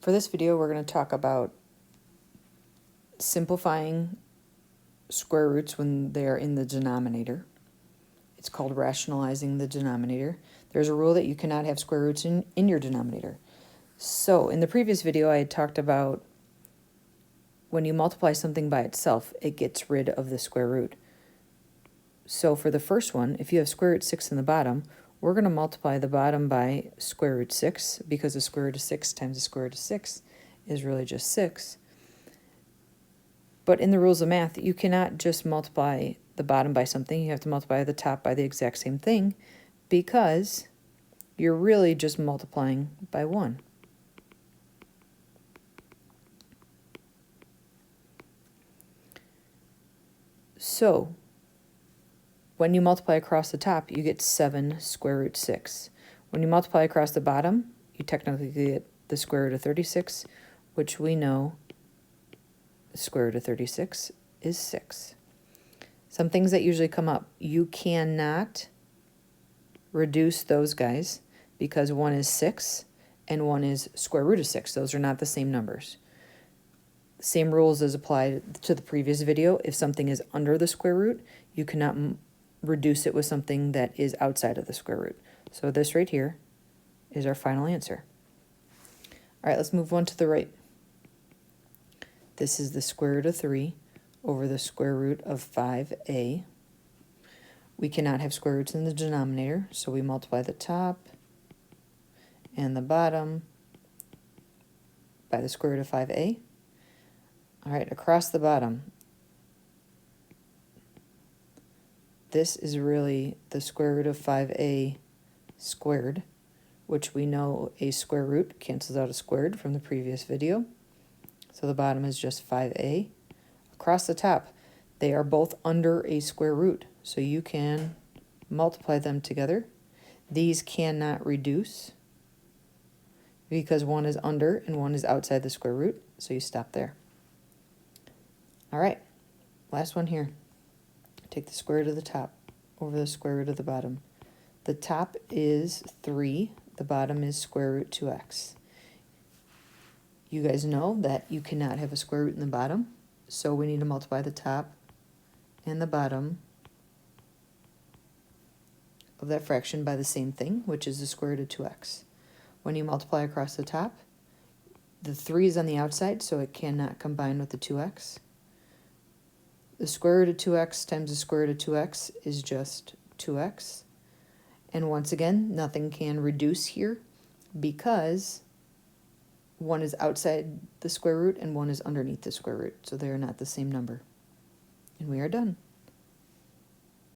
For this video, we're going to talk about simplifying square roots when they are in the denominator. It's called rationalizing the denominator. There's a rule that you cannot have square roots in your denominator. So in the previous video, I had talked about when you multiply something by itself, it gets rid of the square root. So for the first one, if you have square root 6 in the bottom, we're going to multiply the bottom by square root 6 because the square root of 6 times the square root of 6 is really just 6. But in the rules of math, you cannot just multiply the bottom by something. You have to multiply the top by the exact same thing because you're really just multiplying by 1. So when you multiply across the top, you get 7 square root 6. When you multiply across the bottom, you technically get the square root of 36, which we know the square root of 36 is 6. Some things that usually come up, you cannot reduce those guys because one is 6 and one is square root of 6. Those are not the same numbers. Same rules as applied to the previous video. If something is under the square root, you cannot reduce it with something that is outside of the square root. So this right here is our final answer. All right, let's move one to the right. This is the square root of 3 over the square root of 5a. We cannot have square roots in the denominator, so we multiply the top and the bottom by the square root of 5a. All right, across the bottom, this is really the square root of 5a squared, which we know a square root cancels out a squared from the previous video. So the bottom is just 5a. Across the top, they are both under a square root, so you can multiply them together. These cannot reduce because one is under and one is outside the square root, so you stop there. All right, last one here. Take the square root of the top over the square root of the bottom. The top is 3, the bottom is square root 2x. You guys know that you cannot have a square root in the bottom, so we need to multiply the top and the bottom of that fraction by the same thing, which is the square root of 2x. When you multiply across the top, the 3 is on the outside, so it cannot combine with the 2x. The square root of 2x times the square root of 2x is just 2x. And once again, nothing can reduce here because one is outside the square root and one is underneath the square root, so they are not the same number. And we are done.